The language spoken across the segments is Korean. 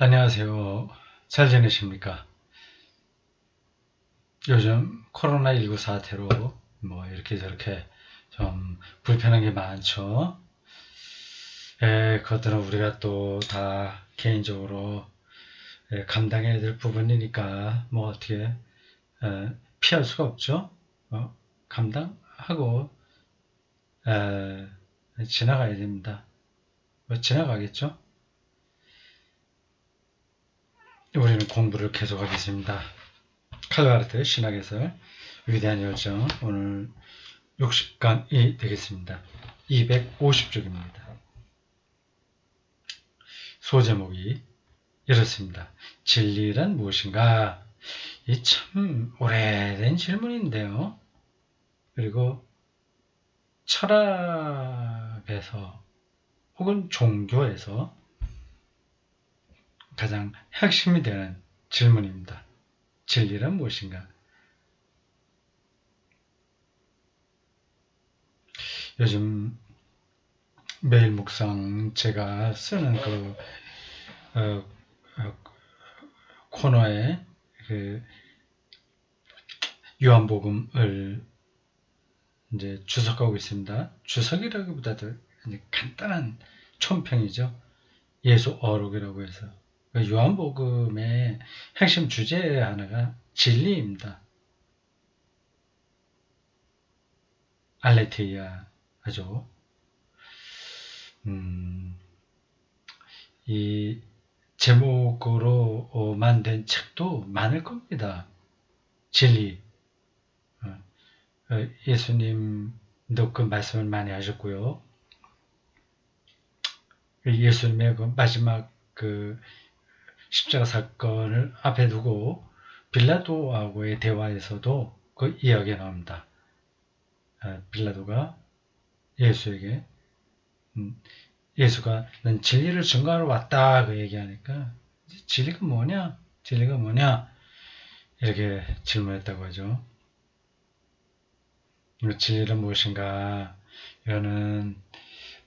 안녕하세요. 잘 지내십니까? 요즘 코로나19 사태로 이렇게 저렇게 좀 불편한 게 많죠. 그것들은 우리가 또 다 개인적으로 감당해야 될 부분이니까 어떻게 피할 수가 없죠. 감당하고 지나가야 됩니다. 지나가겠죠. 우리는 공부를 계속하겠습니다. 칼바르트 신학에서 위대한 열정, 오늘 60강이 되겠습니다. 250쪽입니다. 소제목이 이렇습니다. 진리란 무엇인가? 이 참 오래된 질문인데요. 그리고 철학에서 혹은 종교에서 가장 핵심이 되는 질문입니다. 진리란 무엇인가? 요즘 매일 묵상 제가 쓰는 어, 어, 코너에 요한복음을 이제 주석하고 있습니다. 주석이라기보다도 간단한 촌평이죠. 예수 어록이라고 해서. 요한복음의 핵심 주제 하나가 진리입니다. 알레테이아 하죠. 이 제목으로 만든 책도 많을 겁니다. 진리. 예수님도 그 말씀을 많이 하셨고요. 예수님의 그 마지막 십자가 사건을 앞에 두고 빌라도하고의 대화에서도 그 이야기가 나옵니다. 빌라도가 예수에게 예수가 난 진리를 증거하러 왔다 그 얘기하니까 진리가 뭐냐? 진리가 뭐냐? 이렇게 질문했다고 하죠. 진리는 무엇인가? 이거는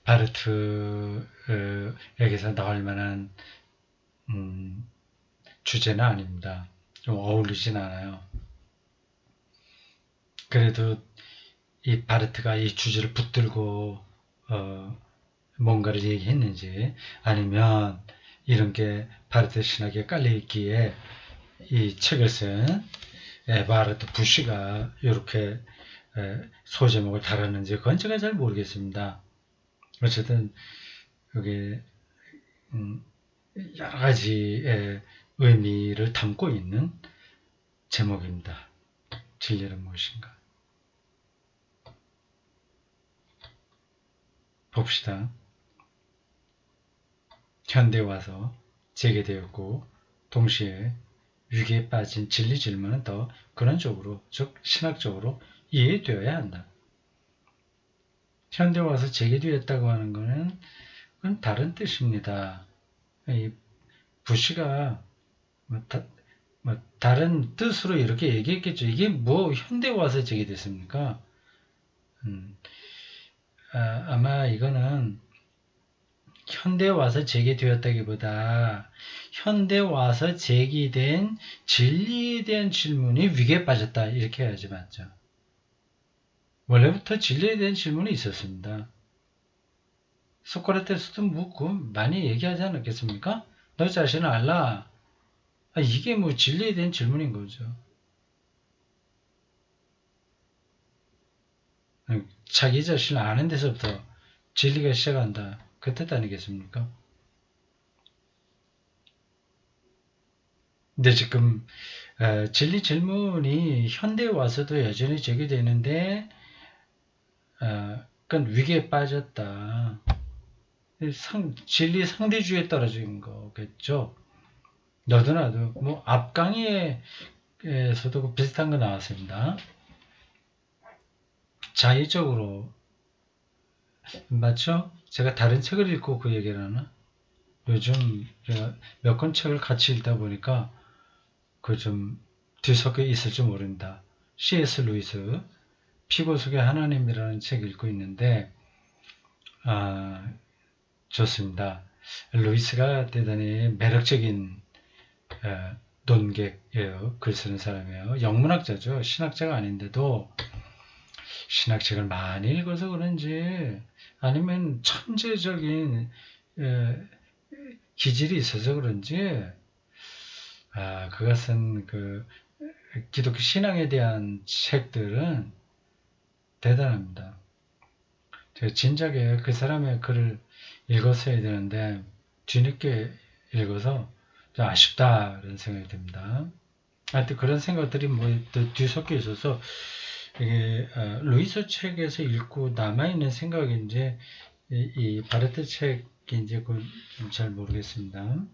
바르트에게서 나올 만한 주제는 아닙니다. 좀 어울리진 않아요. 그래도 이 바르트가 이 주제를 붙들고 뭔가를 얘기했는지 아니면 이런 게 바르트 신학에 깔려있기에 이 책을 쓴 바르트 부시가 이렇게 소제목을 달았는지 그건 제가 잘 모르겠습니다. 어쨌든 여기 여러 가지의 의미를 담고 있는 제목입니다. 진리는 무엇인가? 봅시다. 현대에 와서 재개되었고 동시에 위기에 빠진 진리 질문은 더 근원적으로, 즉 신학적으로 이해되어야 한다. 현대에 와서 재개되었다고 하는 것은 그건 다른 뜻입니다. 이 부시가 다른 뜻으로 이렇게 얘기했겠죠. 이게 현대에 와서 재개됐습니까? 아마 이거는 현대에 와서 제기되었다기보다 현대에 와서 제기된 진리에 대한 질문이 위기에 빠졌다 이렇게 해야지 맞죠. 원래부터 진리에 대한 질문이 있었습니다. 소크라테스도 묻고 많이 얘기하지 않았겠습니까? 너 자신을 알라. 이게 진리에 대한 질문인 거죠. 자기 자신을 아는 데서부터 진리가 시작한다. 그 뜻 아니겠습니까? 근데 지금 진리 질문이 현대에 와서도 여전히 제기되는데 그건 위기에 빠졌다. 진리 상대주의에 떨어진 거겠죠. 너도 나도 앞강의에서도 비슷한 거 나왔습니다. 자의적으로 맞죠? 제가 다른 책을 읽고 그 얘기를 하나? 요즘 제가 몇 권 책을 같이 읽다 보니까 그 좀 뒤섞여 있을지 모른다. C.S. 루이스 피고 속의 하나님이라는 책 읽고 있는데 좋습니다. 루이스가 대단히 매력적인 논객이에요. 글 쓰는 사람이에요. 영문학자죠. 신학자가 아닌데도 신학책을 많이 읽어서 그런지 아니면 천재적인 기질이 있어서 그런지 그것은 그 기독교 신앙에 대한 책들은 대단합니다. 제가 진작에 그 사람의 글을 읽었어야 되는데 뒤늦게 읽어서 좀 아쉽다라는 생각이 듭니다. 하여튼 그런 생각들이 또 뒤섞여 있어서 이게 루이스 책에서 읽고 남아있는 생각인지 이 바르트 책인지 그건 잘 모르겠습니다.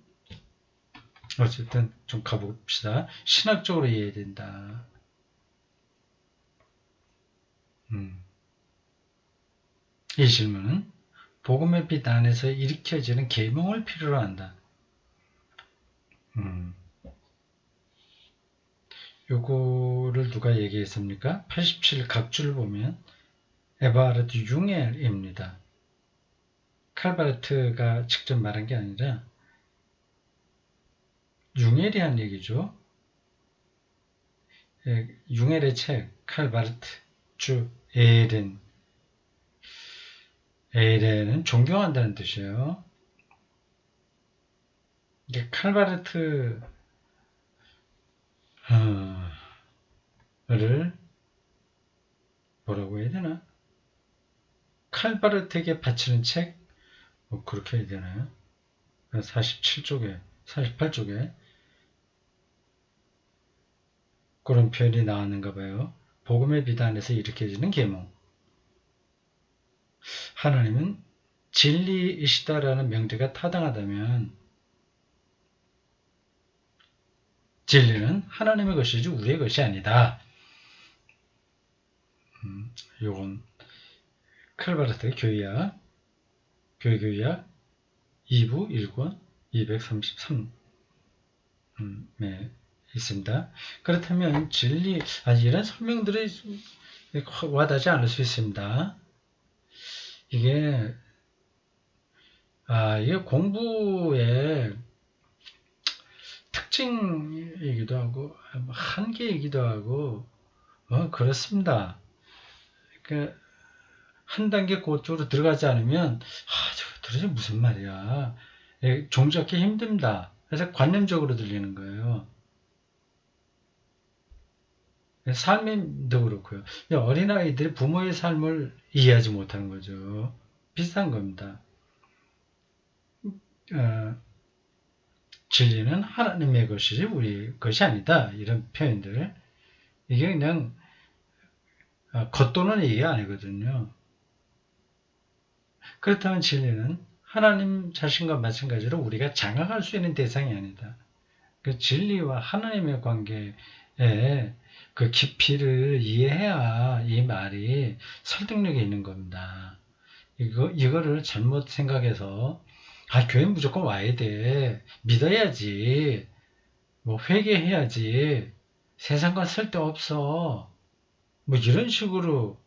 어쨌든 좀 가봅시다. 신학적으로 이해해야 된다. 이 질문은 복음의 빛 안에서 일으켜지는 계몽을 필요로 한다. 요거를 누가 얘기했습니까? 87 각주를 보면 에바르트 융엘입니다. 칼바르트가 직접 말한 게 아니라 융엘이 한 얘기죠. 융엘의 책 칼바르트 주 에렌은 존경한다는 뜻이에요. 이게 칼바르트를 뭐라고 해야 되나? 칼바르트에게 바치는 책? 그렇게 해야 되나요? 47쪽에 48쪽에 그런 표현이 나왔는가 봐요. 복음의 비단에서 일으켜지는 계몽. 하나님은 진리이시다라는 명제가 타당하다면 진리는 하나님의 것이지 우리의 것이 아니다. 요건 칼바르트의 교회학 2부 1권 233에 있습니다. 그렇다면 진리, 이런 설명들이 와닿지 않을 수 있습니다. 이게 공부의 특징이기도 하고 한계이기도 하고 그렇습니다. 그러니까 한 단계 그쪽으로 들어가지 않으면 저거 도대체 무슨 말이야. 종잡기 힘듭니다. 그래서 관념적으로 들리는 거예요. 삶도 그렇고요. 어린아이들이 부모의 삶을 이해하지 못하는 거죠. 비슷한 겁니다. 진리는 하나님의 것이지 우리 것이 아니다. 이런 표현들. 이게 그냥 겉도는 얘기가 아니거든요. 그렇다면 진리는 하나님 자신과 마찬가지로 우리가 장악할 수 있는 대상이 아니다. 그 진리와 하나님의 관계에 그 깊이를 이해해야 이 말이 설득력이 있는 겁니다. 이거를 잘못 생각해서 교회 무조건 와야 돼. 믿어야지. 회개해야지. 세상과 쓸데없어. 이런 식으로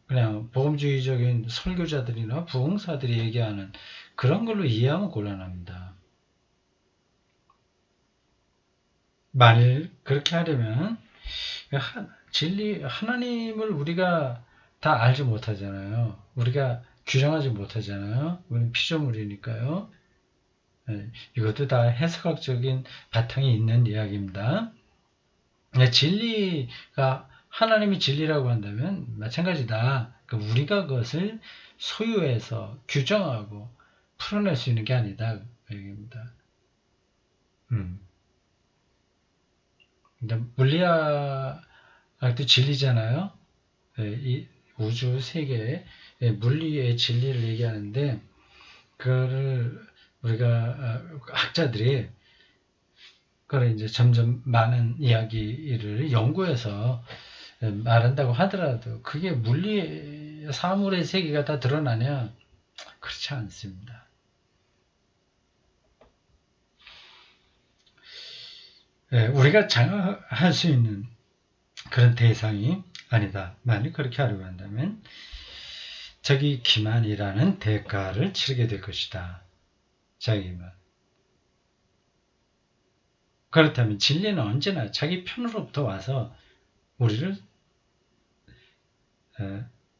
그냥 복음주의적인 설교자들이나 부흥사들이 얘기하는 그런 걸로 이해하면 곤란합니다. 만일 그렇게 하려면 진리 하나님을 우리가 다 알지 못하잖아요. 우리가 규정하지 못하잖아요. 우리는 피조물이니까요. 이것도 다 해석학적인 바탕이 있는 이야기입니다. 진리가 하나님이 진리라고 한다면 마찬가지다. 우리가 그것을 소유해서 규정하고 풀어낼 수 있는 게 아니다. 그 얘기입니다. 물리학도 진리잖아요. 이 우주 세계의 물리의 진리를 얘기하는데 그거를 우리가 학자들이 그걸 이제 점점 많은 이야기를 연구해서 말한다고 하더라도 그게 물리 사물의 세계가 다 드러나냐? 그렇지 않습니다. 우리가 장악할 수 있는 그런 대상이 아니다. 만약 그렇게 하려고 한다면 자기 기만이라는 대가를 치르게 될 것이다. 자기만. 그렇다면 진리는 언제나 자기 편으로부터 와서 우리를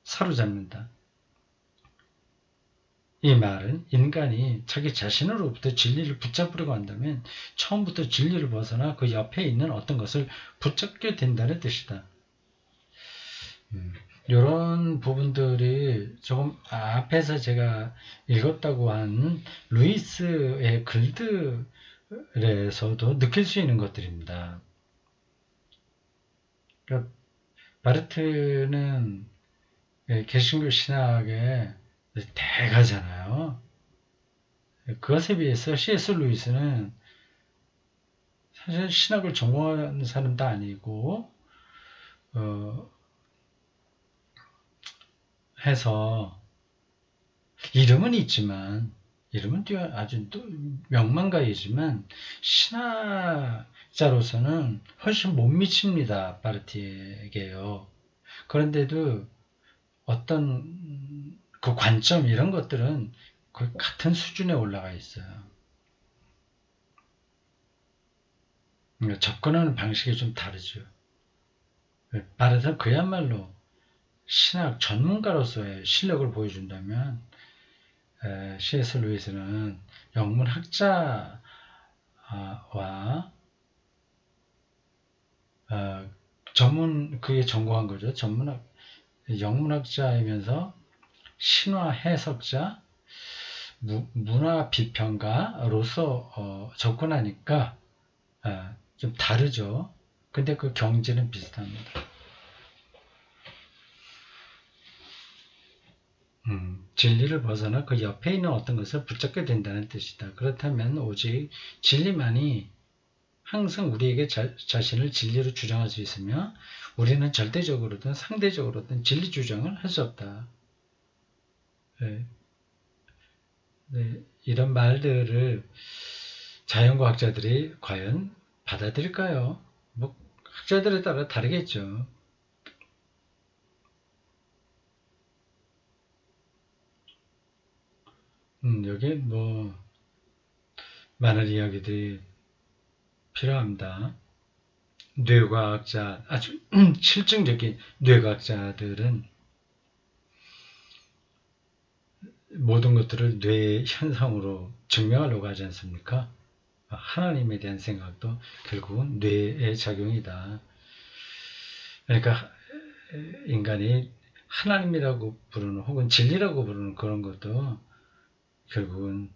사로잡는다. 이 말은 인간이 자기 자신으로부터 진리를 붙잡으려고 한다면 처음부터 진리를 벗어나 그 옆에 있는 어떤 것을 붙잡게 된다는 뜻이다. 이런 부분들이 조금 앞에서 제가 읽었다고 한 루이스의 글들에서도 느낄 수 있는 것들입니다. 그러니까 바르트는 개신교 신학의 대가잖아요. 그것에 비해서 C.S. 루이스는 사실 신학을 전공하는 사람도 아니고 해서 이름은 있지만 이름은 아주 명망가이지만 신학자로서는 훨씬 못 미칩니다. 바르티에게요. 그런데도 어떤 그 관점 이런 것들은 거의 같은 수준에 올라가 있어요. 접근하는 방식이 좀 다르죠. 바르트는 그야말로 신학 전문가로서의 실력을 보여준다면 C.S. 루이스는 영문학자와 그게 전공한 거죠. 영문학자이면서 신화 해석자, 문화 비평가로서 접근하니까 좀 다르죠. 근데 그 경지는 비슷합니다. 진리를 벗어나 그 옆에 있는 어떤 것을 붙잡게 된다는 뜻이다. 그렇다면 오직 진리만이 항상 우리에게 자신을 진리로 주장할 수 있으며 우리는 절대적으로든 상대적으로든 진리 주장을 할 수 없다. 네. 네. 이런 말들을 자연과학자들이 과연 받아들일까요? 뭐 학자들에 따라 다르겠죠. 여기 뭐 많은 이야기들이 필요합니다. 뇌과학자, 아주 실증적인 뇌과학자들은 모든 것들을 뇌의 현상으로 증명하려고 하지 않습니까? 하나님에 대한 생각도 결국은 뇌의 작용이다. 그러니까 인간이 하나님이라고 부르는 혹은 진리라고 부르는 그런 것도 결국은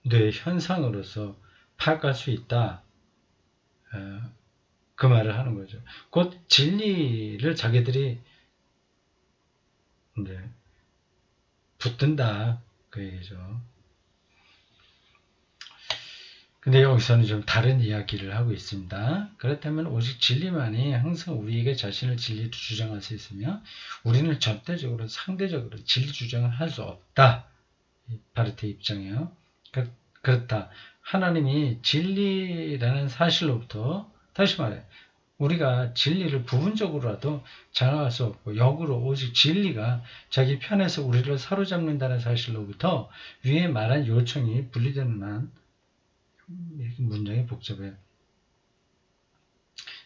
뇌의 현상으로서 파악할 수 있다. 그 말을 하는 거죠. 곧 진리를 자기들이 이제 붙든다. 그 얘기죠. 근데 여기서는 좀 다른 이야기를 하고 있습니다. 그렇다면 오직 진리만이 항상 우리에게 자신을 진리로 주장할 수 있으며 우리는 절대적으로 상대적으로 진리 주장을 할 수 없다. 바르트의 입장이에요. 그렇다. 하나님이 진리라는 사실로부터 다시 말해 우리가 진리를 부분적으로라도 장악할 수 없고 역으로 오직 진리가 자기 편에서 우리를 사로잡는다는 사실로부터 위에 말한 요청이 분리되는 한 문장이 복잡해요.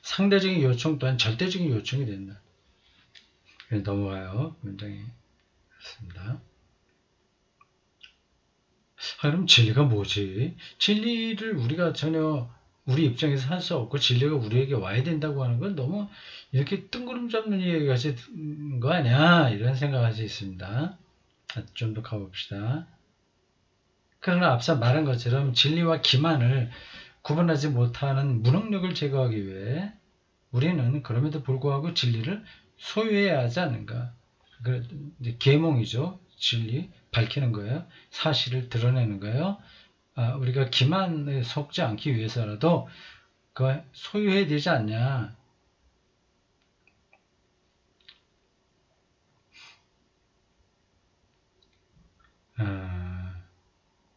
상대적인 요청 또한 절대적인 요청이 된다. 넘어가요. 문장이 그렇습니다. 그럼 진리가 뭐지? 진리를 우리가 전혀 우리 입장에서 할 수 없고 진리가 우리에게 와야 된다고 하는 건 너무 이렇게 뜬구름 잡는 얘기같이 거 아니야? 이런 생각할 수 있습니다. 좀 더 가봅시다. 그러나 앞서 말한 것처럼 진리와 기만을 구분하지 못하는 무능력을 제거하기 위해 우리는 그럼에도 불구하고 진리를 소유해야 하지 않는가. 계몽이죠. 진리 밝히는 거예요. 사실을 드러내는 거예요. 우리가 기만에 속지 않기 위해서라도 그 소유해야 되지 않냐.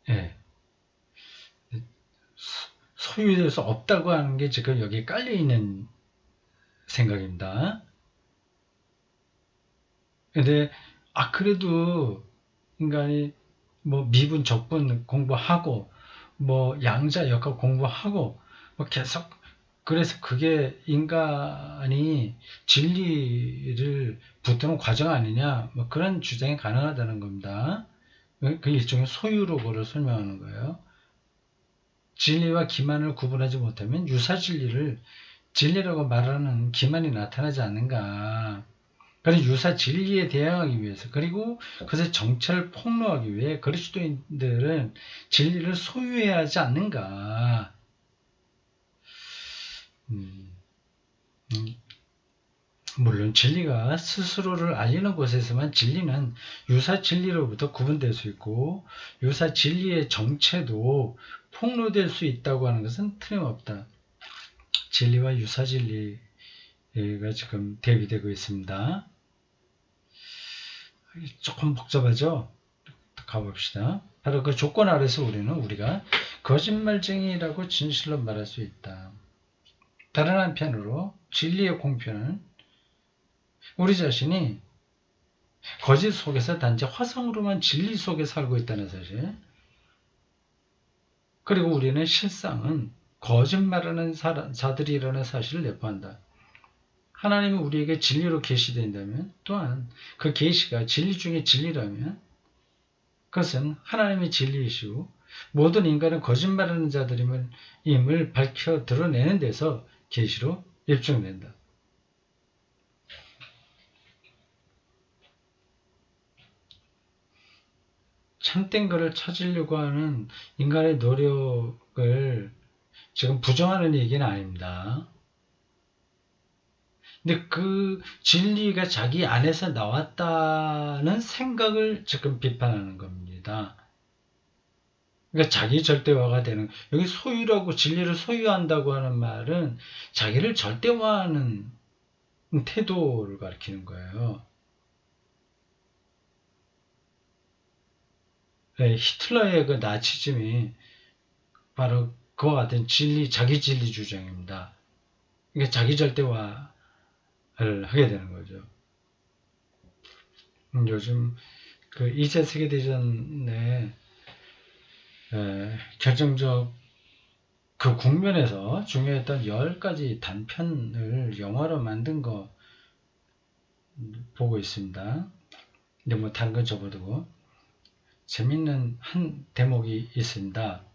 예. 소유될 수 없다고 하는 게 지금 여기 깔려 있는 생각입니다. 근데 그래도 인간이 뭐 미분 적분 공부하고 뭐 양자 역학 공부하고 뭐 계속 그래서 그게 인간이 진리를 붙드는 과정 아니냐 뭐 그런 주장이 가능하다는 겁니다. 그 일종의 소유로고를 설명하는 거예요. 진리와 기만을 구분하지 못하면 유사 진리라고 말하는 기만이 나타나지 않는가. 그래서 유사 진리에 대항하기 위해서 그리고 그것의 정체를 폭로하기 위해 그리스도인들은 진리를 소유해야 하지 않는가. 음, 음, 물론 진리가 스스로를 알리는 곳에서만 진리는 유사 진리로부터 구분될 수 있고 유사 진리의 정체도 폭로될 수 있다고 하는 것은 틀림없다. 진리와 유사 진리가 지금 대비되고 있습니다. 조금 복잡하죠? 가봅시다. 바로 그 조건 아래서 우리가 거짓말쟁이라고 진실로 말할 수 있다. 다른 한편으로 진리의 공표는 우리 자신이 거짓 속에서 단지 화성으로만 진리 속에 살고 있다는 사실, 그리고 우리는 실상은 거짓말하는 자들이라는 사실을 내포한다. 하나님이 우리에게 진리로 계시된다면 또한 그 계시가 진리 중에 진리라면 그것은 하나님의 진리이시고 모든 인간은 거짓말하는 자들임을 밝혀 드러내는 데서 계시로 입증된다. 참된 것을 찾으려고 하는 인간의 노력을 지금 부정하는 얘기는 아닙니다. 근데 그 진리가 자기 안에서 나왔다는 생각을 지금 비판하는 겁니다. 그러니까 자기 절대화가 되는, 여기 소유라고 진리를 소유한다고 하는 말은 자기를 절대화하는 태도를 가리키는 거예요. 네, 히틀러의 그 나치즘이 바로 그와 같은 자기 진리 주장입니다. 그러니까 자기 절대화를 하게 되는 거죠. 요즘 그 2차 세계대전의 결정적 그 국면에서 중요했던 10가지 단편을 영화로 만든 거 보고 있습니다. 근데 뭐 다른 건 접어두고 재밌는 한 대목이 있습니다.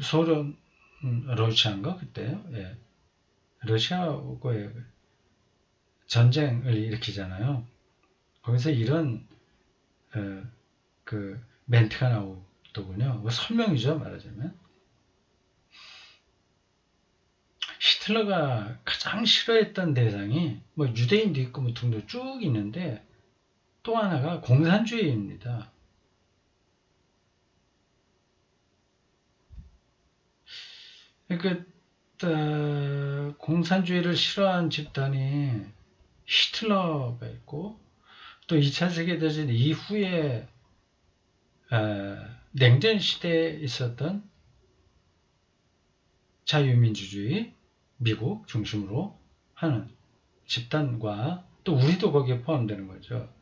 소련 러시아인가 그때 러시아하고의 전쟁을 일으키잖아요. 거기서 이런 그 멘트가 나오더군요. 뭐 설명이죠, 말하자면. 히틀러가 가장 싫어했던 대상이 뭐 유대인도 있고 뭐 등도 쭉 있는데 또 하나가 공산주의입니다. 그러니까 공산주의를 싫어하는 집단이 히틀러가 있고 또 2차 세계대전 이후에 냉전 시대에 있었던 자유민주주의 미국 중심으로 하는 집단과 또 우리도 거기에 포함되는 거죠.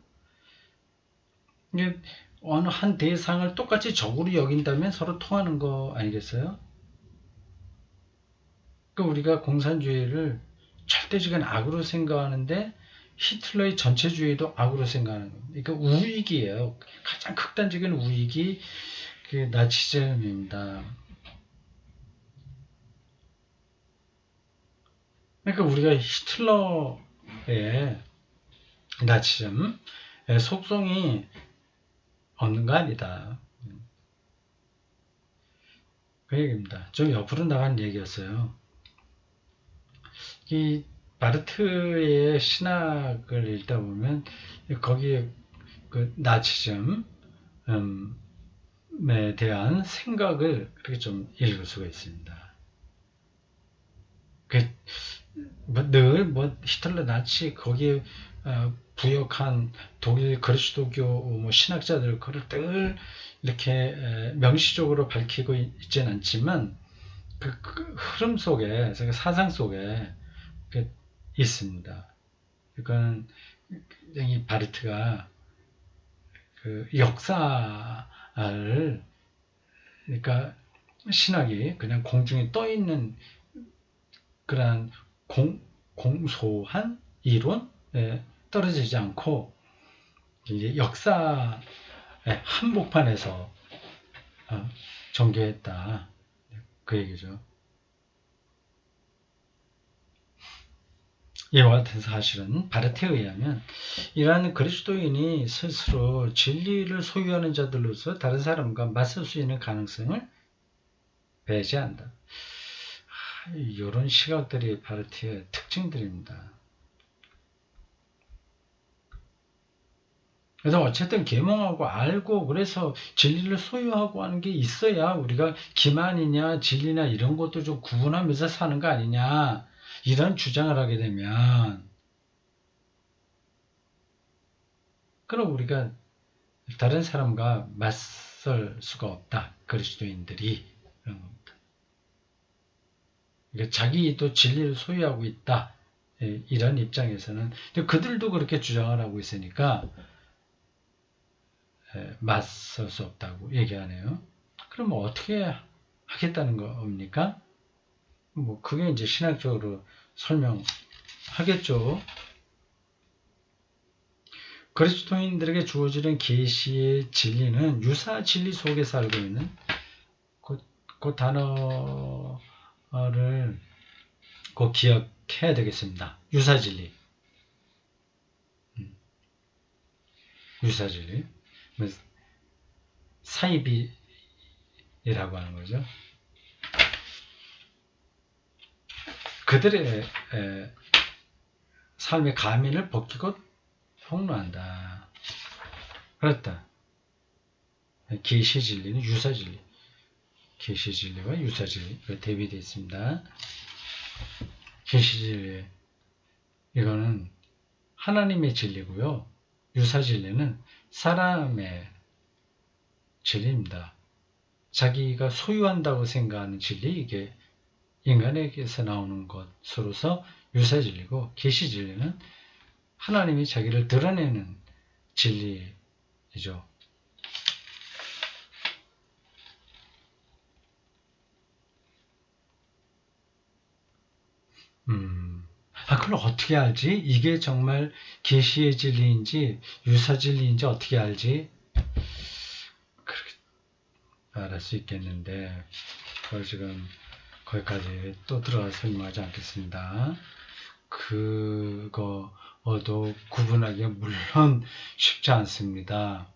이게 어느 한 대상을 똑같이 적으로 여긴다면 서로 통하는 거 아니겠어요? 그러니까 우리가 공산주의를 절대적인 악으로 생각하는데 히틀러의 전체주의도 악으로 생각하는 겁니다. 그러니까 우익이에요. 가장 극단적인 우익이 그 나치즘입니다. 그러니까 우리가 히틀러의 나치즘의 속성이 없는 거 아니다. 그 얘기입니다. 좀 옆으로 나간 얘기였어요. 이 바르트의 신학을 읽다 보면 거기에 그 나치즘에 대한 생각을 그렇게 좀 읽을 수가 있습니다. 늘 히틀러 나치 거기에 부역한 독일 그리스도교 뭐 신학자들 그걸 늘 이렇게 명시적으로 밝히고 있지는 않지만 그 흐름 속에 사상 속에 있습니다. 이건 굉장히 바르트가 그 역사를, 그러니까 신학이 그냥 공중에 떠 있는 그러한 공소한 이론에 떨어지지 않고 이제 역사의 한복판에서 전개했다, 그 얘기죠. 이와 같은 사실은 바르트에 의하면 이러한 그리스도인이 스스로 진리를 소유하는 자들로서 다른 사람과 맞설 수 있는 가능성을 배제한다. 이런 시각들이 바르트의 특징들입니다. 그래서 어쨌든 계몽하고 알고 그래서 진리를 소유하고 하는 게 있어야 우리가 기만이냐 진리나 이런 것도 좀 구분하면서 사는 거 아니냐, 이런 주장을 하게 되면 그럼 우리가 다른 사람과 맞설 수가 없다. 그리스도인들이 그런 겁니다. 그러니까 자기도 진리를 소유하고 있다. 이런 입장에서는 그들도 그렇게 주장을 하고 있으니까 맞설 수 없다고 얘기하네요. 그럼 뭐 어떻게 하겠다는 겁니까? 뭐 그게 이제 신학적으로 설명하겠죠. 그리스도인들에게 주어지는 계시의 진리는 유사 진리 속에 살고 있는 그 단어를 꼭 기억해야 되겠습니다. 유사 진리. 유사 진리. 사이비라고 하는 거죠. 그들의 삶의 가면을 벗기고 폭로한다. 그렇다. 계시 진리는 유사 진리. 계시 진리와 유사 진리가 대비되어 있습니다. 계시 진리, 이거는 하나님의 진리고요. 유사 진리는 사람의 진리입니다. 자기가 소유한다고 생각하는 진리, 이게 인간에게서 나오는 것으로서 유사 진리고, 계시 진리는 하나님이 자기를 드러내는 진리이죠. 그럼 어떻게 알지? 이게 정말 계시의 진리인지 유사 진리인지 어떻게 알지? 그렇게 말할 수 있겠는데 그걸 지금 거기까지 또 들어가 설명하지 않겠습니다. 그거도 구분하기가 물론 쉽지 않습니다.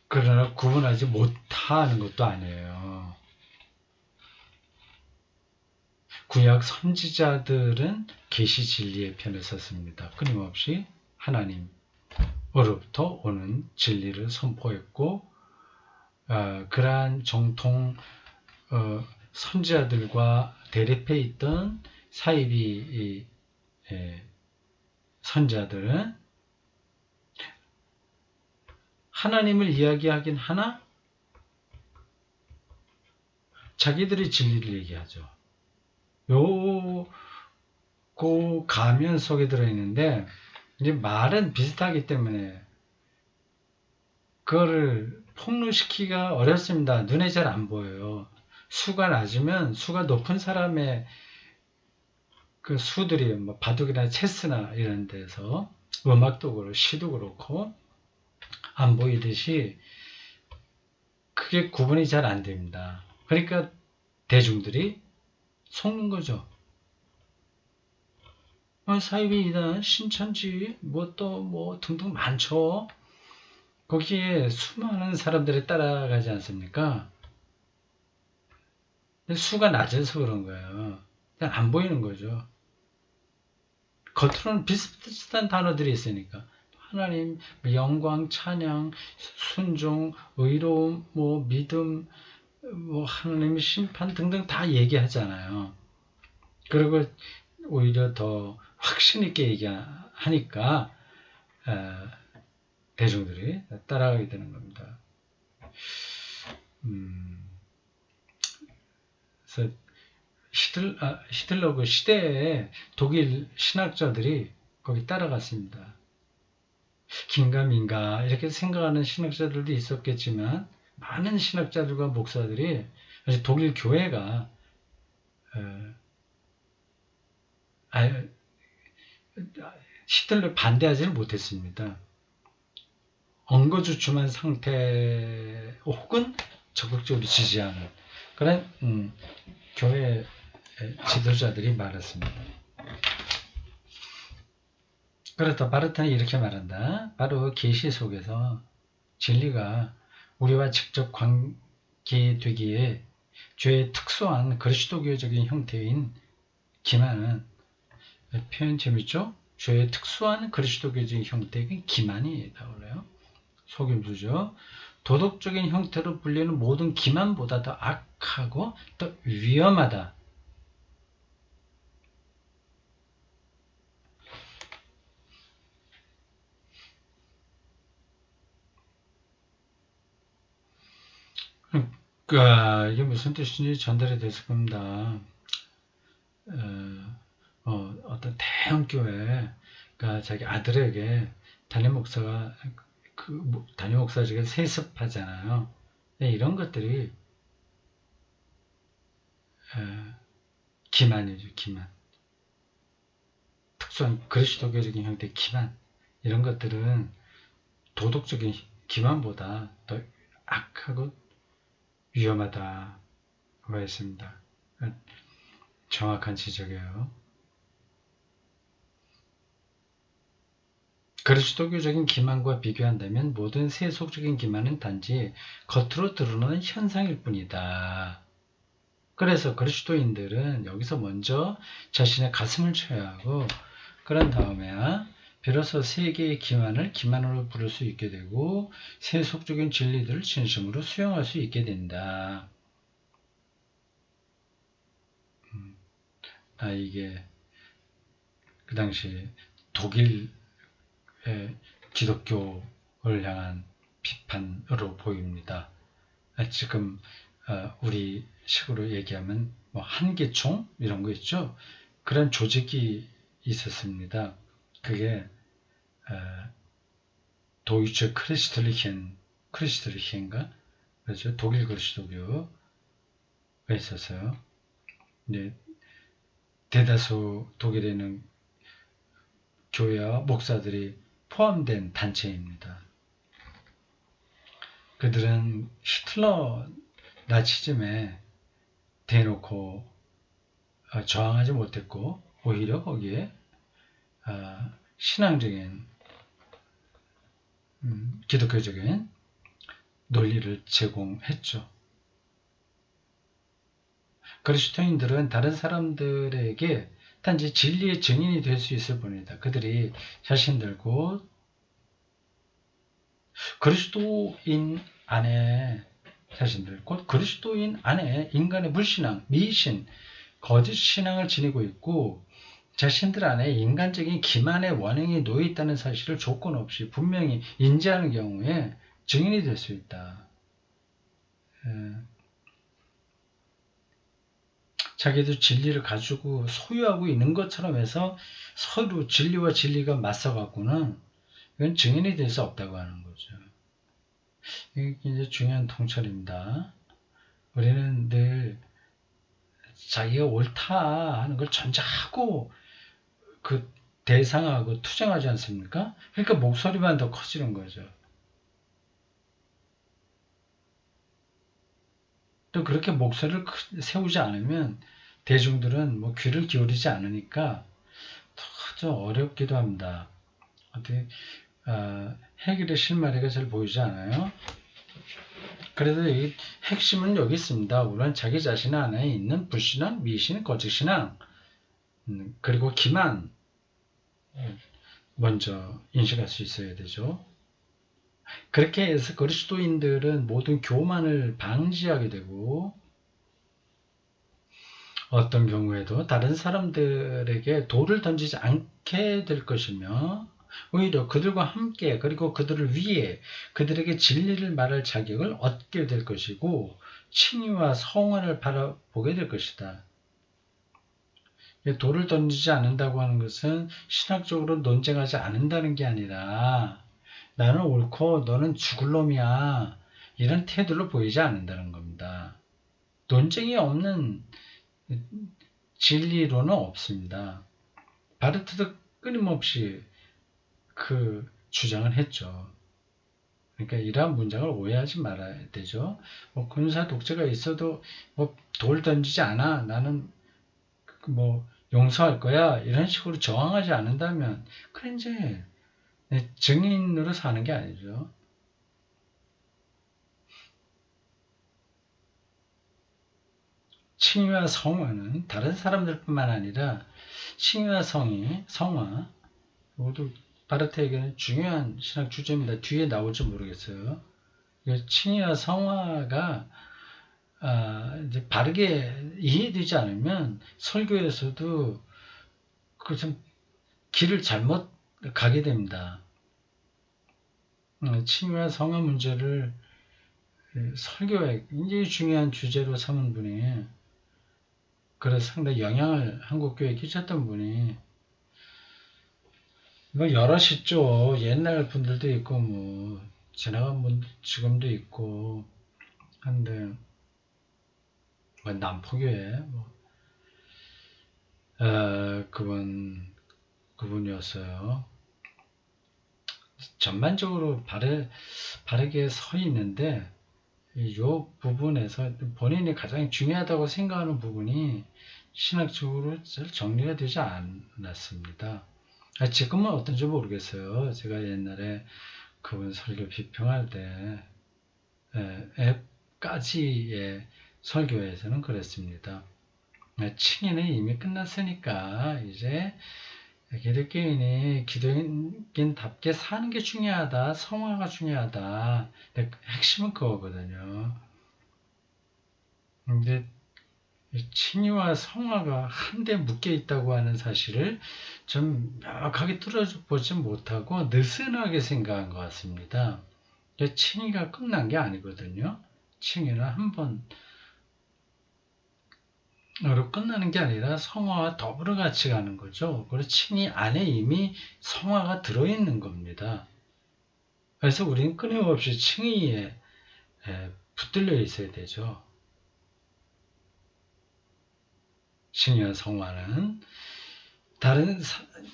그러나 구분하지 못하는 것도 아니에요. 구약 선지자들은 계시 진리의 편에 섰습니다. 끊임없이 하나님으로부터 오는 진리를 선포했고, 그러한 정통 선지자들과 대립해 있던 사이비 선지자들은 하나님을 이야기하긴 하나 자기들의 진리를 얘기하죠. 그 가면 속에 들어있는데 이제 말은 비슷하기 때문에 그거를 폭로시키기가 어렵습니다. 눈에 잘 안 보여요. 수가 낮으면 수가 높은 사람의 그 수들이 뭐 바둑이나 체스나 이런 데서 음악도 그렇고 시도 그렇고 안 보이듯이 크게 구분이 잘 안 됩니다. 그러니까 대중들이 속는 거죠. 사이비이다, 신천지, 뭐 등등 많죠. 거기에 수많은 사람들이 따라가지 않습니까? 수가 낮아서 그런 거예요. 그냥 안 보이는 거죠. 겉으로는 비슷비슷한 단어들이 있으니까. 하나님, 영광, 찬양, 순종, 의로움, 믿음, 하나님의 심판 등등 다 얘기하잖아요. 그리고 오히려 더 확신 있게 얘기하니까 대중들이 따라가게 되는 겁니다. 그래서 히틀러 그 시대에 독일 신학자들이 거기 따라갔습니다. 긴가민가 이렇게 생각하는 신학자들도 있었겠지만 많은 신학자들과 목사들이 독일 교회가 히틀러 반대하지를 못했습니다. 엉거주춤한 상태 혹은 적극적으로 지지하는 그런 교회 지도자들이 많았습니다. 그렇다 바르타는 이렇게 말한다. 바로 계시 속에서 진리가 우리와 직접 관계되기에 죄의 특수한 그리스도교적인 형태인 기만은 표현 재밌죠? 죄의 특수한 그리스도교적인 형태인 기만이 나오네요. 속임수죠. 도덕적인 형태로 불리는 모든 기만보다 더 악하고 더 위험하다. 이게 무슨 뜻인지 전달이 됐을 겁니다. 어떤 대형 교회, 그러니까 자기 아들에게 담임 목사가 담임 목사직을 세습하잖아요. 이런 것들이 기만이죠, 기만. 특수한 그리스도교적인 형태의 기만. 이런 것들은 도덕적인 기만보다 더 악하고 위험하다고 했습니다. 정확한 지적이에요. 그리스도교적인 기만과 비교한다면 모든 세속적인 기만은 단지 겉으로 드러나는 현상일 뿐이다. 그래서 그리스도인들은 여기서 먼저 자신의 가슴을 쳐야 하고 그런 다음에야 비로소 세계의 기만을 기만으로 부를 수 있게 되고 세속적인 진리들을 진심으로 수용할 수 있게 된다. 이게 그 당시 독일의 기독교를 향한 비판으로 보입니다. 지금 우리 식으로 얘기하면 뭐 한계총 이런 거 있죠. 그런 조직이 있었습니다. 그게 도이체 크리스틀리히엔가 그렇죠. 독일 그리스도교가 있었어요. 네, 대다수 독일에는 교회와 목사들이 포함된 단체입니다. 그들은 히틀러 나치즘에 대놓고 저항하지 못했고 오히려 거기에 신앙적인 기독교적인 논리를 제공했죠. 그리스도인들은 다른 사람들에게 단지 진리의 증인이 될 수 있을 뿐이다. 그들이 자신들 곧 그리스도인 안에 자신들 곧 그리스도인 안에 인간의 불신앙, 미신, 거짓 신앙을 지니고 있고 자신들 안에 인간적인 기만의 원행이 놓여 있다는 사실을 조건 없이 분명히 인지하는 경우에 증인이 될 수 있다. 자기도 진리를 가지고 소유하고 있는 것처럼 해서 서로 진리와 진리가 맞서갖고는 이건 증인이 될 수 없다고 하는 거죠. 이게 이제 중요한 통찰입니다. 우리는 늘 자기가 옳다 하는 걸 전제하고 그 대상하고 투쟁하지 않습니까? 그러니까 목소리만 더 커지는 거죠. 또 그렇게 목소리를 세우지 않으면 대중들은 뭐 귀를 기울이지 않으니까 좀 어렵기도 합니다. 어떻게 해결의 실마리가 잘 보이지 않아요? 그래도 이 핵심은 여기 있습니다. 우리는 자기 자신 안에 있는 불신앙, 미신, 거짓신앙 그리고 기만 먼저 인식할 수 있어야 되죠. 그렇게 해서 그리스도인들은 모든 교만을 방지하게 되고 어떤 경우에도 다른 사람들에게 돌을 던지지 않게 될 것이며 오히려 그들과 함께 그리고 그들을 위해 그들에게 진리를 말할 자격을 얻게 될 것이고 칭의와 성화를 바라보게 될 것이다. 돌을 던지지 않는다고 하는 것은 신학적으로 논쟁하지 않는다는 게 아니라 나는 옳고 너는 죽을 놈이야. 이런 태도를 보이지 않는다는 겁니다. 논쟁이 없는 진리로는 없습니다. 바르트도 끊임없이 그 주장을 했죠. 그러니까 이러한 문장을 오해하지 말아야 되죠. 뭐 군사 독재가 있어도 뭐 돌 던지지 않아. 나는 뭐 용서할 거야. 이런 식으로 저항하지 않는다면 그래 이제 증인으로 사는 게 아니죠. 칭의와 성화는 다른 사람들뿐만 아니라 칭의와 성화 모두 바르트에게는 중요한 신학 주제입니다. 뒤에 나올지 모르겠어요. 칭의와 성화가 이제 바르게 이해되지 않으면 설교에서도 그 좀 길을 잘못 가게 됩니다. 칭의와 성화 문제를 설교에 굉장히 중요한 주제로 삼은 분이, 그래서 상당히 영향을 한국교회에 끼쳤던 분이 뭐 여럿 있죠. 옛날 분들도 있고 뭐 지나간 분 지금도 있고 한데 뭐 남포교회 그분이었어요. 전반적으로 바르게 서 있는데 이 부분에서 본인이 가장 중요하다고 생각하는 부분이 신학적으로 잘 정리가 되지 않았습니다. 지금은 어떤지 모르겠어요. 제가 옛날에 그분 설교 비평할 때 앱까지의 설교에서는 그랬습니다. 칭의는 이미 끝났으니까 이제 기독교인이 기독교인답게 사는 게 중요하다. 성화가 중요하다. 핵심은 그거거든요. 근데 칭의와 성화가 한데 묶여 있다고 하는 사실을 좀 명확하게 뚫어보지 못하고 느슨하게 생각한 것 같습니다. 칭의가 끝난 게 아니거든요. 칭의는 한 번으로 끝나는 게 아니라 성화와 더불어 같이 가는 거죠. 그리고 칭의 안에 이미 성화가 들어있는 겁니다. 그래서 우리는 끊임없이 칭의에 붙들려 있어야 되죠. 칭의와 성화는 다른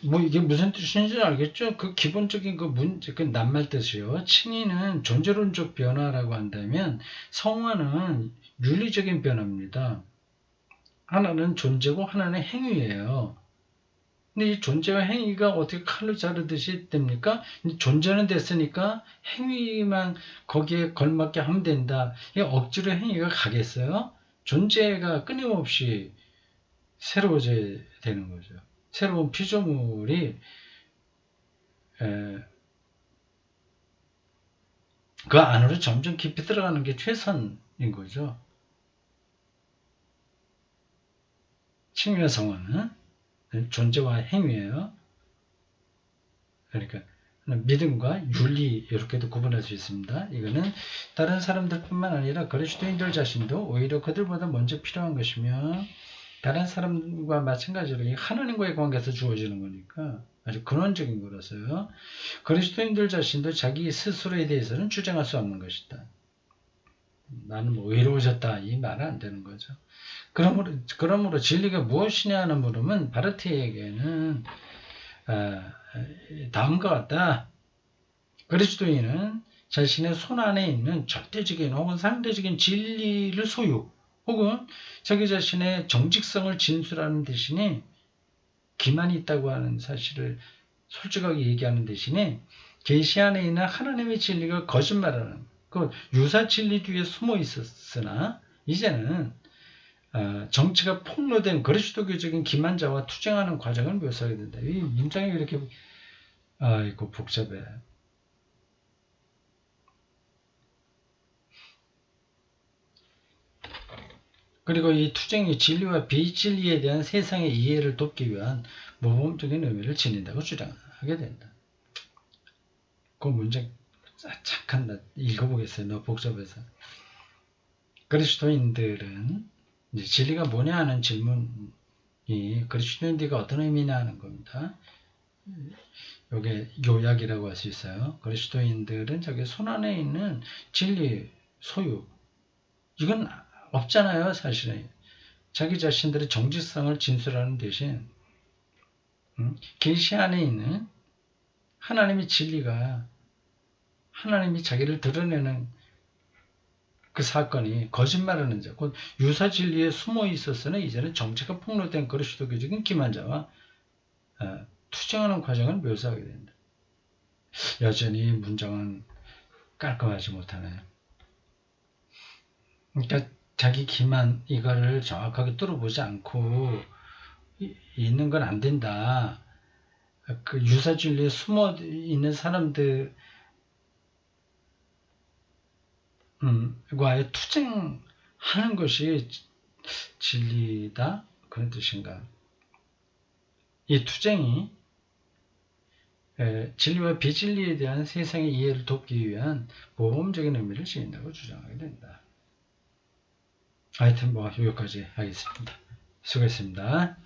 뭐 이게 무슨 뜻인지 알겠죠? 그 기본적인 그 낱말 뜻이요. 칭의는 존재론적 변화라고 한다면 성화는 윤리적인 변화입니다. 하나는 존재고 하나는 행위예요. 근데 이 존재와 행위가 어떻게 칼로 자르듯이 됩니까? 존재는 됐으니까 행위만 거기에 걸맞게 하면 된다. 이게 억지로 행위가 가겠어요? 존재가 끊임없이 새로워져야 되는 거죠. 새로운 피조물이 그 안으로 점점 깊이 들어가는 게 최선인 거죠. 칭의와 성화는 존재와 행위예요. 그러니까 믿음과 윤리 이렇게도 구분할 수 있습니다. 이거는 다른 사람들뿐만 아니라 그리스도인들 자신도 오히려 그들보다 먼저 필요한 것이며 다른 사람과 마찬가지로 하나님과의 관계에서 주어지는 거니까 아주 근원적인 거라서요. 그리스도인들 자신도 자기 스스로에 대해서는 주장할 수 없는 것이다. 나는 뭐 의로워졌다 이 말은 안 되는 거죠. 그러므로 진리가 무엇이냐 하는 물음은 바르트에게는 다음과 같다. 그리스도인은 자신의 손 안에 있는 절대적인 혹은 상대적인 진리를 소유 혹은 자기 자신의 정직성을 진술하는 대신에 기만이 있다고 하는 사실을 솔직하게 얘기하는 대신에 계시 안에 있는 하나님의 진리가 거짓말하는 그 유사 진리 뒤에 숨어 있었으나 이제는 정치가 폭로된 그리스도교적인 기만자와 투쟁하는 과정을 묘사하게 된다. 이 문장이 이렇게 이거 복잡해. 그리고 이 투쟁이 진리와 비진리에 대한 세상의 이해를 돕기 위한 모범적인 의미를 지닌다고 주장하게 된다. 그 문장 잠깐 읽어보겠어요. 너무 복잡해서. 그리스도인들은 이제 진리가 뭐냐 하는 질문에 이 그리스도인들이 어떤 의미냐 하는 겁니다. 요게 요약이라고 할 수 있어요. 그리스도인들은 자기 손안에 있는 진리, 소유, 이건 없잖아요, 사실은. 자기 자신들의 정직성을 진술하는 대신 계시 안에 있는 하나님의 진리가, 하나님이 자기를 드러내는 그 사건이 거짓말하는 자, 곧 유사 진리에 숨어 있었으나 이제는 정체가 폭로된 그리스도교적인 기만자와 투쟁하는 과정을 묘사하게 된다. 여전히 문장은 깔끔하지 못하네요. 그러니까 자기 기만 이거를 정확하게 뚫어보지 않고 있는 건 안 된다. 그 유사 진리에 숨어 있는 사람들 과의 투쟁하는 것이 진리다 그런 뜻인가? 이 투쟁이 진리와 비진리에 대한 세상의 이해를 돕기 위한 모범적인 의미를 지닌다고 주장하게 된다. 하여튼 뭐 여기까지 하겠습니다. 수고했습니다.